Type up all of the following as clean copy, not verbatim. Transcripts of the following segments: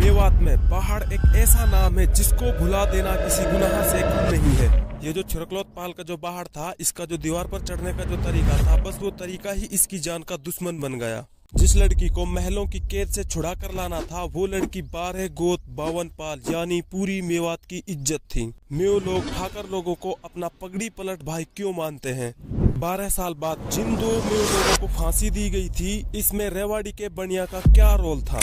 मेवात में पहाड़ एक ऐसा नाम है जिसको भुला देना किसी गुनाह से कम नहीं है। ये जो छिरकलोत्पाल का जो पहाड़ था, इसका जो दीवार पर चढ़ने का जो तरीका था, बस वो तरीका ही इसकी जान का दुश्मन बन गया। जिस लड़की को महलों की कैद से छुड़ा कर लाना था, वो लड़की 12 गोत 52 पाल यानी पूरी मेवात की इज्जत थी। मेव लोग ठाकर लोगों को अपना पगड़ी पलट भाई क्यों मानते हैं। 12 साल बाद जिन 2 मेव लोगों को फांसी दी गई थी, इसमें रेवाड़ी के बनिया का क्या रोल था।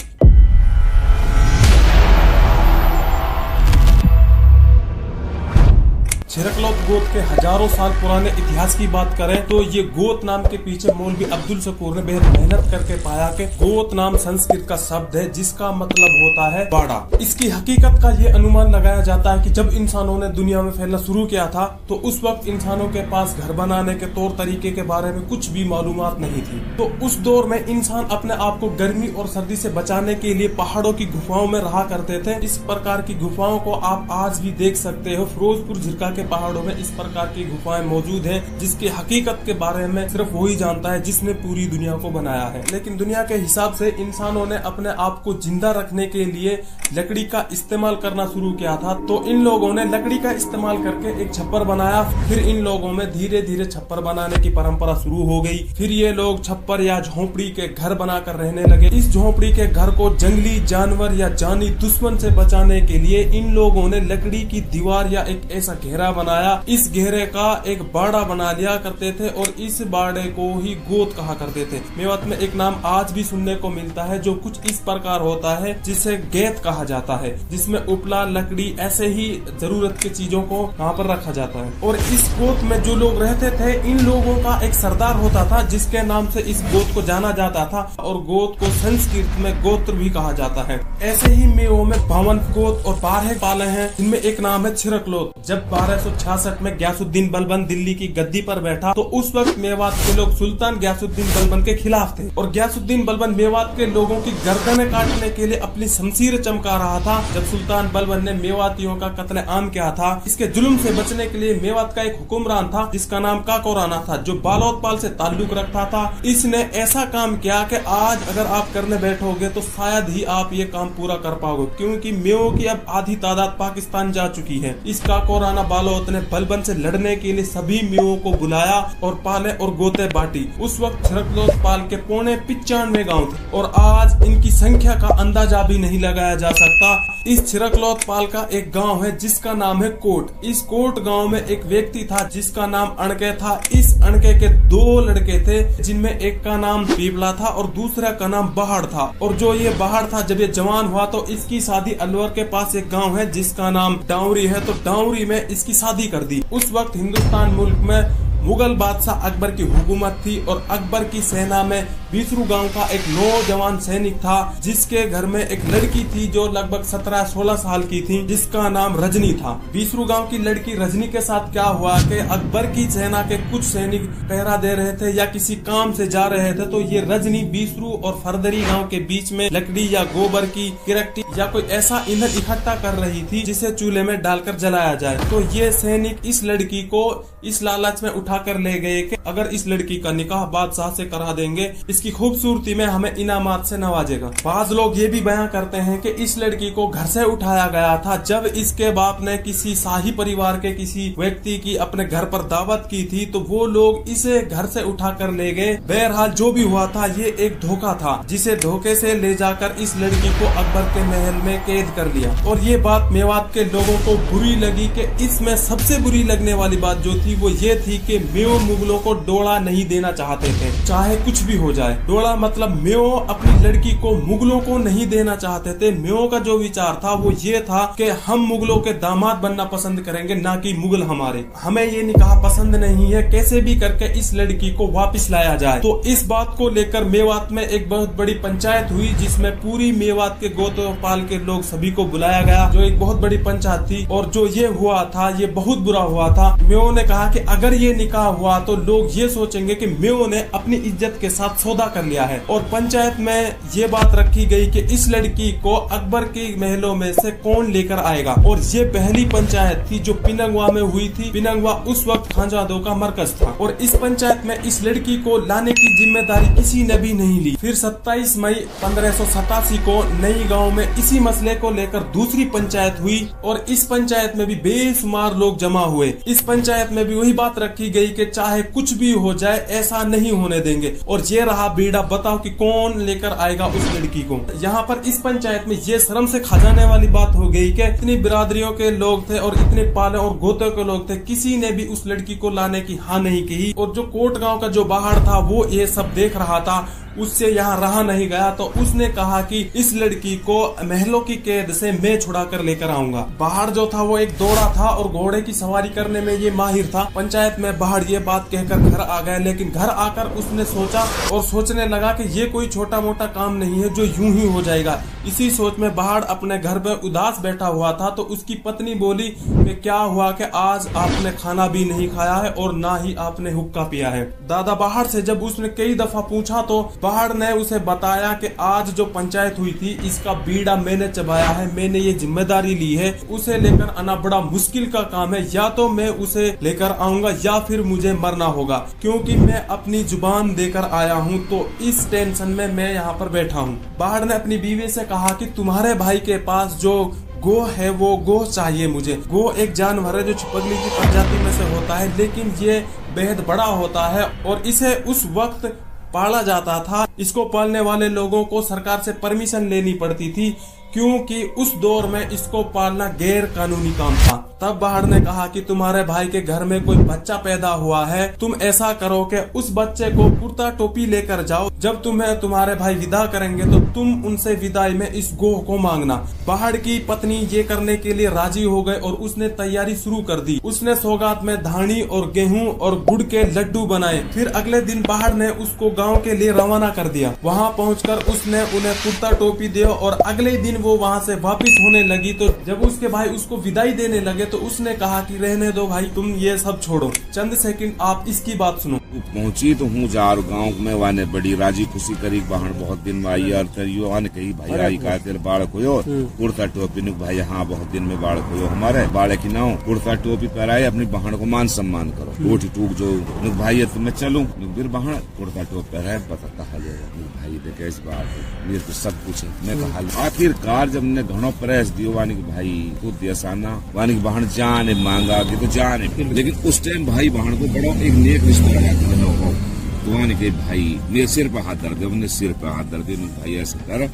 छिरकलोत गोत के हजारों साल पुराने इतिहास की बात करें तो ये गोत नाम के पीछे मौलवी अब्दुल शकूर ने बेहद मेहनत करके पाया कि गोत नाम संस्कृत का शब्द है जिसका मतलब होता है बाड़ा। इसकी हकीकत का ये अनुमान लगाया जाता है कि जब इंसानों ने दुनिया में फैलना शुरू किया था तो उस वक्त इंसानों के पास घर बनाने के तौर तरीके के बारे में कुछ भी मालूमात नहीं थी। तो उस दौर में इंसान अपने आप को गर्मी और सर्दी से बचाने के लिए पहाड़ों की गुफाओं में रहा करते थे। इस प्रकार की गुफाओं को आप आज भी देख सकते हो। फिरोजपुर झिरका के पहाड़ों में इस प्रकार की गुफाएं मौजूद हैं, जिसकी हकीकत के बारे में सिर्फ वही जानता है जिसने पूरी दुनिया को बनाया है। लेकिन दुनिया के हिसाब से इंसानों ने अपने आप को जिंदा रखने के लिए लकड़ी का इस्तेमाल करना शुरू किया था। तो इन लोगों ने लकड़ी का इस्तेमाल करके एक छप्पर बनाया। फिर इन लोगों में धीरे धीरे छप्पर बनाने की परंपरा शुरू हो गई। फिर ये लोग छप्पर या झोपड़ी के घर बनाकर रहने लगे। इस झोपड़ी के घर को जंगली जानवर या जानी दुश्मन से बचाने के लिए इन लोगों ने लकड़ी की दीवार या एक ऐसा घेरा बनाया। इस घेरे का एक बाड़ा बना लिया करते थे और इस बाड़े को ही गोत कहा करते थे। मेवात में एक नाम आज भी सुनने को मिलता है जो कुछ इस प्रकार होता है, जिसे गेत कहा जाता है, जिसमें उपला लकड़ी ऐसे ही जरूरत की चीजों को वहाँ पर रखा जाता है। और इस गोत में जो लोग रहते थे, इन लोगों का एक सरदार होता था जिसके नाम से इस गोत को जाना जाता था और गोत को संस्कृत में गोत्र भी कहा जाता है। ऐसे ही मेवों में 52 गोत और 12 पाले हैं, जिनमें एक नाम है छिरकलोत। जब 1266 में गयासुद्दीन बलबन दिल्ली की गद्दी पर बैठा तो उस वक्त मेवात के लोग सुल्तान गयासुद्दीन बलबन के खिलाफ थे और गयासुद्दीन बलबन मेवात के लोगों की गर्दनें काटने के लिए अपनी शमशीर चमका रहा था। जब सुल्तान बलबन ने मेवातियों का कत्ले आम किया था, इसके जुल्म से बचने के लिए मेवात का एक हुक्मरान था जिसका नाम काको राणा था, जो बालोतपाल से ताल्लुक रखता था। इसने ऐसा काम किया कि आज अगर आप करने बैठोगे तो शायद ही आप ये काम पूरा कर पाओगे, क्योंकि मेवों की अब आधी तादाद पाकिस्तान जा चुकी है। इस काको राणा बालोत ने बलबन से लड़ने के लिए सभी मेवों को बुलाया और पाले और गोते बांटी। उस वक्त छिरकलोत्पाल के 95 गांव थे और आज इनकी संख्या का अंदाजा भी नहीं लगाया जा सकता। इस छिरकलोत्पाल का एक गांव है जिसका नाम है कोट। इस कोट गांव में एक व्यक्ति था जिसका नाम अणके था। इस अणके के 2 लड़के थे, जिनमें एक का नाम पीपला था और दूसरा का नाम बहाड़ था। और जो ये बहाड़ था, जब ये जवान हुआ तो इसकी शादी अलवर के पास एक गाँव है जिसका नाम डाउरी है, तो डाउरी में इसकी शादी कर दी। उस वक्त हिंदुस्तान मुल्क में मुगल बादशाह अकबर की हुकूमत थी और अकबर की सेना में बीसरू गांव का एक नौजवान सैनिक था जिसके घर में एक लड़की थी जो लगभग 17-16 साल की थी, जिसका नाम रजनी था। बीसरू गांव की लड़की रजनी के साथ क्या हुआ कि अकबर की सेना के कुछ सैनिक पहरा दे रहे थे या किसी काम से जा रहे थे, तो ये रजनी बीसरू और फरदरी गाँव के बीच में लकड़ी या गोबर की किरकटी या कोई ऐसा ईंधन इकट्ठा कर रही थी जिसे चूल्हे में डालकर जलाया जाए। तो ये सैनिक इस लड़की को इस लालच में उठा कर ले गए कि अगर इस लड़की का निकाह बादशाह से करा देंगे, इसकी खूबसूरती में हमें इनामात से नवाजेगा। बाज लोग ये भी बयां करते हैं कि इस लड़की को घर से उठाया गया था जब इसके बाप ने किसी शाही परिवार के किसी व्यक्ति की अपने घर पर दावत की थी, तो वो लोग इसे घर से उठा कर ले गए। बहरहाल जो भी हुआ था, ये एक धोखा था जिसे धोखे से ले जाकर इस लड़की को अकबर के महल में कैद कर लिया। और ये बात मेवात के लोगों को बुरी लगी कि इसमें सबसे बुरी लगने वाली बात जो थी वो ये थी कि मेव मुगलों को डोला नहीं देना चाहते थे, चाहे कुछ भी हो जाए। डोला मतलब मेव अपनी लड़की को मुगलों को नहीं देना चाहते थे। मेव का जो विचार था वो ये था कि हम मुगलों के दामाद बनना पसंद करेंगे, ना कि मुगल हमारे। हमें ये निकाह पसंद नहीं है, कैसे भी करके इस लड़की को वापस लाया जाए। तो इस बात को लेकर मेवात में एक बहुत बड़ी पंचायत हुई जिसमें पूरी मेवात के गोत्रपाल के लोग सभी को बुलाया गया, जो एक बहुत बड़ी पंचायत थी। और जो ये हुआ था ये बहुत बुरा हुआ था। मेव ने कहा कि अगर ये निकाह हुआ तो लोग ये सोचेंगे कि मेव ने अपनी इज्जत के साथ सौदा कर लिया है। और पंचायत में ये बात रखी गई कि इस लड़की को अकबर के महलों में से कौन लेकर आएगा। और ये पहली पंचायत थी जो पिनंगवा में हुई थी। पिनंगवा उस वक्त खांजादो का मरकज था और इस पंचायत में इस लड़की को लाने की जिम्मेदारी किसी ने भी नहीं ली। फिर 27 मई 1587 को नई गांव में इसी मसले को लेकर दूसरी पंचायत हुई और इस पंचायत में भी बेशुमार लोग जमा हुए। इस पंचायत में भी वही बात रखी गई कि चाहे कुछ भी हो जाए ऐसा नहीं होने देंगे। और ये रहा बीड़ा, बताओ कि कौन लेकर आएगा उस लड़की को। यहाँ पर इस पंचायत में ये शर्म से खा जाने वाली बात हो गई कि इतनी बिरादरियों के लोग थे और इतने पाले और गोते के लोग थे, किसी ने भी उस लड़की को लाने की हाँ नहीं की। और जो कोट गांव का जो बाहर था वो ये सब देख रहा था, उससे यहाँ रहा नहीं गया तो उसने कहा कि इस लड़की को महलों की कैद से मैं छुड़ा कर लेकर आऊंगा। बाहर जो था वो एक दौड़ा था और घोड़े की सवारी करने में ये माहिर था। पंचायत में बाहर ये बात कहकर घर आ गया, लेकिन घर आकर उसने सोचा और सोचने लगा कि ये कोई छोटा मोटा काम नहीं है जो यूं ही हो जाएगा। इसी सोच में बाहर अपने घर पे उदास बैठा हुआ था तो उसकी पत्नी बोली कि क्या हुआ कि आज आपने खाना भी नहीं खाया है और ना ही आपने हुक्का पिया है। दादा बाहर से जब उसने कई दफा पूछा तो बाहर ने उसे बताया कि आज जो पंचायत हुई थी इसका बीड़ा मैंने चबाया है, मैंने ये जिम्मेदारी ली है। उसे लेकर आना बड़ा मुश्किल का काम है, या तो मैं उसे लेकर आऊंगा या फिर मुझे मरना होगा, क्योंकि मैं अपनी जुबान देकर आया हूँ। तो इस टेंशन में मैं यहाँ पर बैठा हूँ। बाहर ने अपनी बीवी से कहा कि तुम्हारे भाई के पास जो गो है वो गो चाहिए मुझे। गो एक जानवर है जो चिपकली की प्रजाति में से होता है, लेकिन ये बेहद बड़ा होता है और इसे उस वक्त पाला जाता था। इसको पालने वाले लोगों को सरकार से परमिशन लेनी पड़ती थी, क्योंकि उस दौर में इसको पालना गैर कानूनी काम था। तब बाहर ने कहा कि तुम्हारे भाई के घर में कोई बच्चा पैदा हुआ है, तुम ऐसा करो कि उस बच्चे को कुर्ता टोपी लेकर जाओ। जब तुम्हें तुम्हारे भाई विदा करेंगे तो तुम उनसे विदाई में इस गोह को मांगना। बाहर की पत्नी ये करने के लिए राजी हो गए और उसने तैयारी शुरू कर दी। उसने सौगात में धानी और गेहूं और गुड़ के लड्डू बनाए। फिर अगले दिन बाहर ने उसको गाँव के लिए रवाना कर दिया। वहाँ पहुँचकर उसने उन्हें कुर्ता टोपी दिया और अगले दिन वो वहाँ से वापिस होने लगी। तो जब उसके भाई उसको विदाई देने लगे तो उसने कहा कि रहने दो भाई, तुम ये सब छोड़ो, चंद सेकंड आप इसकी बात सुनो। पहुंची तो हूँ जार गाँव में, वाने बड़ी राजी खुशी करी। बाहर बहुत दिन में आई और वाने कही भाई आई का तेरे बालक हो कुर्ता टोपी नुक भाई, हाँ बहुत दिन में बालक हो हमारे बालक की नाव कुर्ता टोपी पहराए, अपनी बहन को मान सम्मान करो। टूट टूक जो नुक भाई तो मैं चलूँ, फिर बहन कुर्ता टोप पहराए बता कहा भाई देखे इस बात मेरे तो सब कुछ है। मैं कहा आखिरकार जब ने घणो प्रेस दियो वानी की भाई खुद दिया वानी की बहन जाने मांगा कि तो जाने, लेकिन उस टाइम भाई बहन को बड़ा एक नेक रिश्ता लगा तो वानी के भाई मेरे सिर पे हाथ दर्द, अपने सिर पे हाथ दर्द भाई ऐसे कर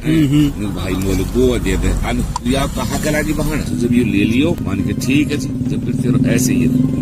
भाई बोले गो दे दे या कहा करा की बहन जब ये ले लियो वानी के ठीक है। जब फिर ऐसे ही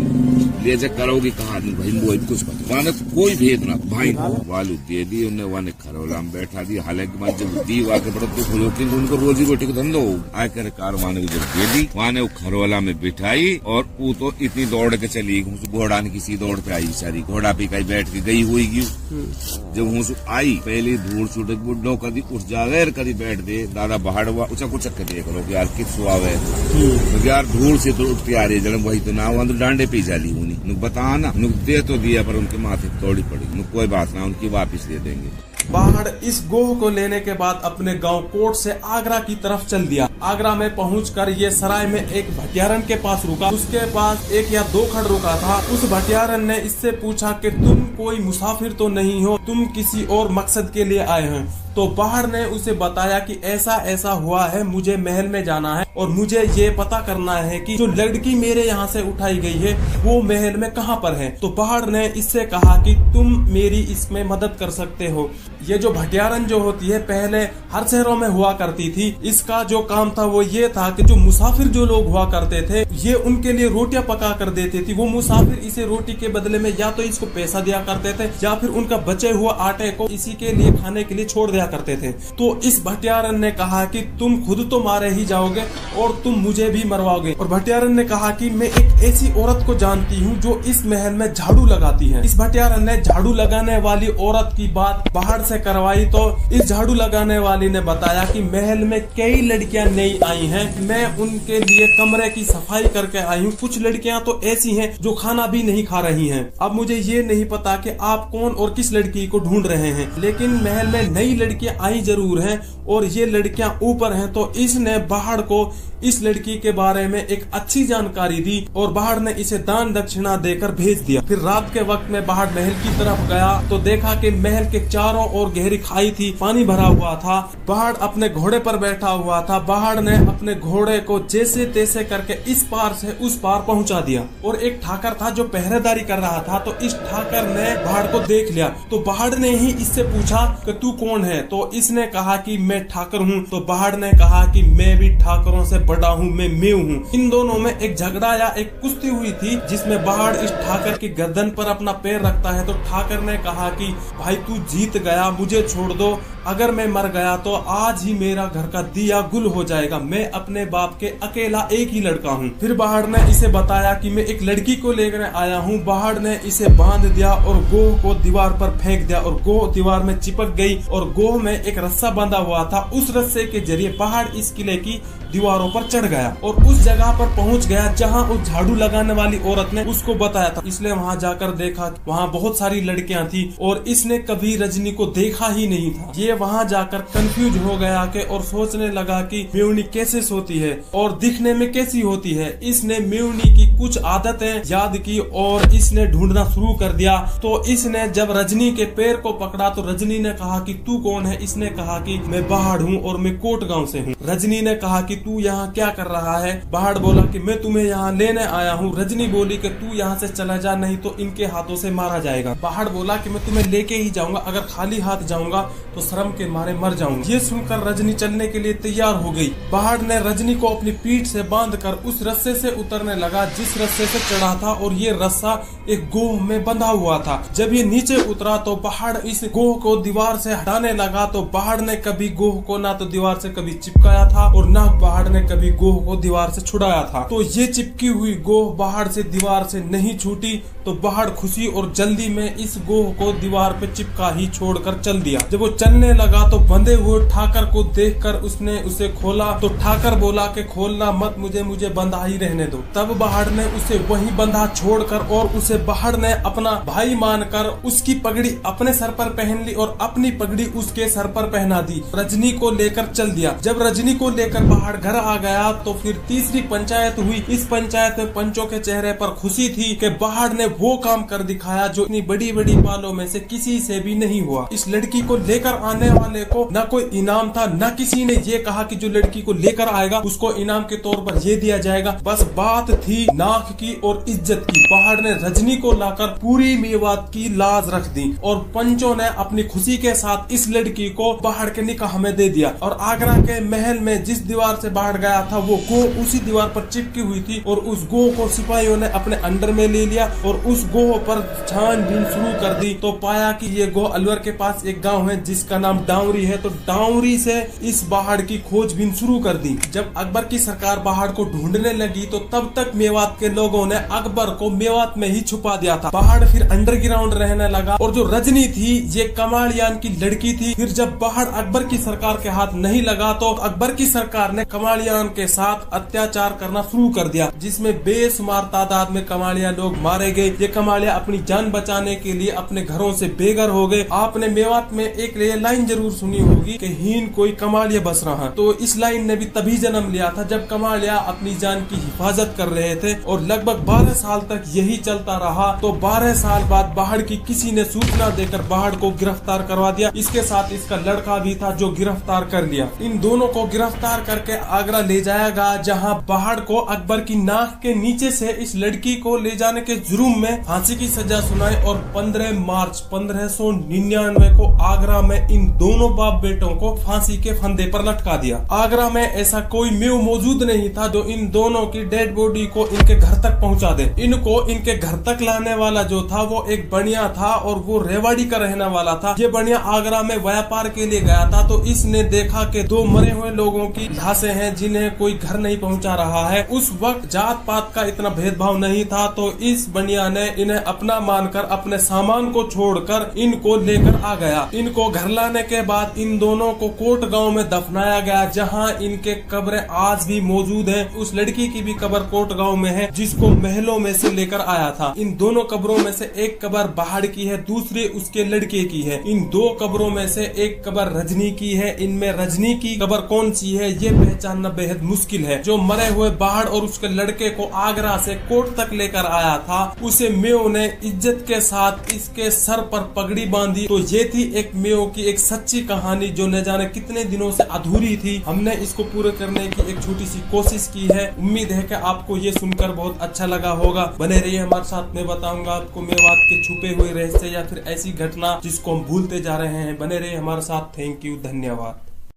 ले जा करोगी कहा भाई वो कुछ वाने कोई भेद ना भाई वालू दे दी उन्हें वाने खरोला में बैठा दी। हालांकि मान जब दी वाके बड़ा दुख हो क्योंकि उनको रोजी रोटी का धंधो आयकर कार वाने को जब दे दी वाने वो खरोला में बिठाई और वो तो इतनी दौड़ के चली घोड़ा ने किसी दौड़ पे आई सारी घोड़ा पे कहीं बैठ के गई हुई जब हूँ आई पहली धूल छूट बुढ़ो कभी उठ जावे कभी बैठ दे दादा बाहर हुआ उचा कुछ देख लो यार किस आवे तो यार धूल से तो उठती आ रही है जन्म वही तो ना हुआ तो डांडे पे जाली हुई बता ना नुक दे तो दिया पर उनके माथे तोड़ी पड़ी नुक कोई बात ना उनकी वापिस दे देंगे। बाहर इस गोह को लेने के बाद अपने गांव कोट से आगरा की तरफ चल दिया। आगरा में पहुंचकर ये सराय में एक भटियारन के पास रुका। उसके पास एक या दो खड़ रुका था। उस भटियारन ने इससे पूछा कि तुम कोई मुसाफिर तो नहीं हो, तुम किसी और मकसद के लिए आए हैं। तो बाहर ने उसे बताया कि ऐसा ऐसा हुआ है, मुझे महल में जाना है और मुझे ये पता करना है कि जो लड़की मेरे यहाँ से उठाई गई है वो महल में कहाँ पर है। तो बाहर ने इससे कहा कि तुम मेरी इसमें मदद कर सकते हो। ये जो भटियारन जो होती है पहले हर शहरों में हुआ करती थी। इसका जो काम था वो ये था कि जो मुसाफिर जो लोग हुआ करते थे ये उनके लिए रोटियां पका कर देती थी। वो मुसाफिर इसे रोटी के बदले में या तो इसको पैसा दिया करते थे या फिर उनका बचे हुआ आटे को इसी के लिए खाने के लिए छोड़ दिया सोया करते थे। तो इस भटियारन ने कहा कि तुम खुद तो मारे ही जाओगे और तुम मुझे भी मरवाओगे। और भटियारन ने कहा कि मैं एक ऐसी औरत को जानती हूँ जो इस महल में झाड़ू लगाती है। इस भटियारन ने झाड़ू लगाने वाली औरत की बात बाहर से करवाई। तो इस झाड़ू लगाने वाली ने बताया कि महल में कई लड़कियां नई आई हैं, मैं उनके लिए कमरे की सफाई करके आई हूँ। कुछ लड़कियां तो ऐसी हैं जो खाना भी नहीं खा रही हैं। अब मुझे ये नहीं पता कि आप कौन और किस लड़की को ढूंढ रहे हैं, लेकिन महल में नई लड़कियां आई जरूर हैं और ये लड़कियां ऊपर हैं। तो इसने बाहर को इस लड़की के बारे में एक अच्छी जानकारी दी और बाहर ने इसे दान दक्षिणा देकर भेज दिया। फिर रात के वक्त में बाहर महल की तरफ गया तो देखा कि महल के चारों ओर गहरी खाई थी, पानी भरा हुआ था। बाहर अपने घोड़े पर बैठा हुआ था। बाहर ने अपने घोड़े को जैसे तैसे करके इस पार से उस पार पहुंचा दिया। और एक ठाकर था जो पहरेदारी कर रहा था। तो इस ठाकर ने बाहर को देख लिया। तो बाहर ने ही इससे पूछा कि तू कौन है। तो इसने कहा कि मैं ठाकर हूँ। तो बाहर ने कहा कि मैं भी ठाकरों से बड़ा हूँ, मैं मेव हूँ। इन दोनों में एक झगड़ा या एक कुश्ती हुई थी जिसमें बाहर इस ठाकर की गर्दन पर अपना पैर रखता है। तो ठाकर ने कहा कि भाई तू जीत गया, मुझे छोड़ दो, अगर मैं मर गया तो आज ही मेरा घर का दिया गुल हो जाएगा। मैं अपने बाप के अकेला एक ही लड़का हूँ। फिर बाहर ने इसे बताया कि मैं एक लड़की को लेकर आया हूँ। बाहर ने इसे बांध दिया और गोह को दीवार पर फेंक दिया और गोह दीवार में चिपक गई और गोह में एक रस्सा बंधा हुआ था। उस रस्से के जरिए बाहर इस किले की दीवारों पर चढ़ गया और उस जगह पर पहुंच गया जहां उस झाड़ू लगाने वाली औरत ने उसको बताया था। इसलिए वहां जाकर देखा, वहां बहुत सारी लड़कियां थी और इसने कभी रजनी को देखा ही नहीं था। ये वहां जाकर कंफ्यूज हो गया कि और सोचने लगा कि मेवनी कैसे सोती है और दिखने में कैसी होती है। इसने मेवनी की कुछ आदतें याद की और इसने ढूंढना शुरू कर दिया। तो इसने जब रजनी के पैर को पकड़ा तो रजनी ने कहा कि तू कौन है। इसने कहा कि मैं बाहर हूँ और मैं कोट गाँव से हूँ। रजनी ने कहा कि तू यहाँ क्या कर रहा है। बाहर बोला कि मैं तुम्हें यहाँ लेने आया हूँ। रजनी बोली कि तू यहाँ से चला जा, नहीं तो इनके हाथों से मारा जाएगा। बाहर बोला कि मैं तुम्हें लेके ही जाऊंगा, अगर खाली हाथ जाऊंगा तो शर्म के मारे मर जाऊंगी। ये सुनकर रजनी चलने के लिए तैयार हो गई। बाहर ने रजनी को अपनी पीठ से बांधकर उस रस्से से उतरने लगा जिस रस्से से चढ़ा था और ये रस्सा एक गोह में बंधा हुआ था। जब ये नीचे उतरा तो बाहर इस गोह को दीवार से हटाने लगा। तो बाहर ने कभी गोह को ना तो दीवार से कभी चिपकाया था और ना बाहर ने कभी गोह को दीवार से छुड़ाया था। तो ये चिपकी हुई गोह बाहर से दीवार से नहीं छूटी। तो बाहर खुशी और जल्दी में इस गोह को दीवार पे चिपका ही छोड़कर चल दिया। जब वो चलने लगा तो बंधे हुए ठाकर को देखकर उसने उसे खोला। तो ठाकर बोला कि खोलना मत, मुझे बंधा ही रहने दो। तब बाहर ने उसे वहीं बंधा छोड़कर और उसे बाहर ने अपना भाई मानकर उसकी पगड़ी अपने सर पर पहन ली और अपनी पगड़ी उसके सर पर पहना दी। रजनी को लेकर चल दिया। जब रजनी को लेकर बाहर घर आ गया तो फिर तीसरी पंचायत हुई। इस पंचायत में पंचों के चेहरे पर खुशी थी कि बाहर ने वो काम कर दिखाया जो इतनी बड़ी बड़ी बालों में से किसी से भी नहीं हुआ। इस लड़की को लेकर आने वाले को न कोई इनाम था, न किसी ने ये कहा कि जो लड़की को लेकर आएगा उसको इनाम के तौर पर ये दिया जाएगा। बस बात थी नाक की और इज्जत की। बाहर ने रजनी को लाकर पूरी मेवात की लाज रख दी और पंचों ने अपनी खुशी के साथ इस लड़की को बाहर के निकाह में दे दिया। और आगरा के महल में जिस दीवार से बाहर गया था वो गोह उसी दीवार पर चिपकी हुई थी और उस गोह को सिपाहियों ने अपने अंडर में ले लिया और उस गोह पर छानबीन शुरू कर दी। तो पाया कि ये गोह अलवर के पास एक गांव है जिसका नाम डाउरी है। तो डाउरी से इस बाहर की खोजबीन शुरू कर दी। जब अकबर की सरकार बाहर को ढूंढने लगी तो तब तक मेवात के लोगों ने अकबर को मेवात में ही छुपा दिया था। बाहर फिर अंडरग्राउंड रहने लगा और जो रजनी थी ये कमालियान की लड़की थी। फिर जब बाहर अकबर की सरकार के हाथ नहीं लगा तो अकबर की सरकार ने कमालियान के साथ अत्याचार करना शुरू कर दिया, जिसमें बेशुमार तादाद में कमालिया लोग मारे गए। ये कमालिया अपनी जान बचाने के लिए अपने घरों से बेघर हो गए। आपने मेवात में एक लाइन जरूर सुनी होगी कि हीन कोई कमालिया बस रहा। तो इस लाइन ने भी तभी जन्म लिया था जब कमालिया अपनी जान की हिफाजत कर रहे थे और लगभग 12 साल तक यही चलता रहा। तो 12 साल बाद बाहर की किसी ने सूचना देकर बाहर को गिरफ्तार करवा दिया। इसके साथ इसका लड़का भी था जो गिरफ्तार कर लिया। इन दोनों को गिरफ्तार करके आगरा जगह ले जाया गया जहां बाढ़ को अकबर की नाक के नीचे से इस लड़की को ले जाने के जुर्म में फांसी की सजा सुनाई और 15 मार्च 1599 को आगरा में इन दोनों बाप बेटों को फांसी के फंदे पर लटका दिया। आगरा में ऐसा कोई मेव मौजूद नहीं था जो इन दोनों की डेड बॉडी को इनके घर तक पहुंचा दे। इनको इनके घर तक लाने वाला जो था वो एक बनिया था और वो रेवाड़ी का रहने वाला था। ये बनिया आगरा में व्यापार के लिए गया था तो इसने देखा कि दो मरे हुए लोगों की लाशें हैं जिन्हें कोई घर नहीं पहुंचा रहा है। उस वक्त जात पात का इतना भेदभाव नहीं था तो इस बनिया ने इन्हें अपना मानकर अपने सामान को छोड़कर इनको लेकर आ गया। इनको घर लाने के बाद इन दोनों को कोट गांव में दफनाया गया जहां इनके कब्रें आज भी मौजूद हैं। उस लड़की की भी कब्र कोट गांव में है जिसको महलों में से लेकर आया था। इन दोनों कब्रों में से एक कब्र बाहर की है, दूसरी उसके लड़के की है। इन दो कब्रों में से एक कब्र रजनी की है। इनमें रजनी की कब्र कौन सी है ये पहचानना बेहद मुश्किल है। जो मरे हुए बाहर और उसके लड़के को आगरा से कोट तक लेकर आया था उसे मेव ने इज्जत के साथ इसके सर पर पगड़ी बांधी। तो ये थी एक मेव की एक सच्ची कहानी जो न जाने कितने दिनों से अधूरी थी। हमने इसको पूरे करने की एक छोटी सी कोशिश की है। उम्मीद है कि आपको ये सुनकर बहुत अच्छा लगा होगा। बने रहिए हमारे साथ, मैं बताऊंगा आपको मेवात के छुपे हुए रहस्य या फिर ऐसी घटना जिसको हम भूलते जा रहे हैं। बने रहिए हमारे साथ। थैंक यू, धन्यवाद।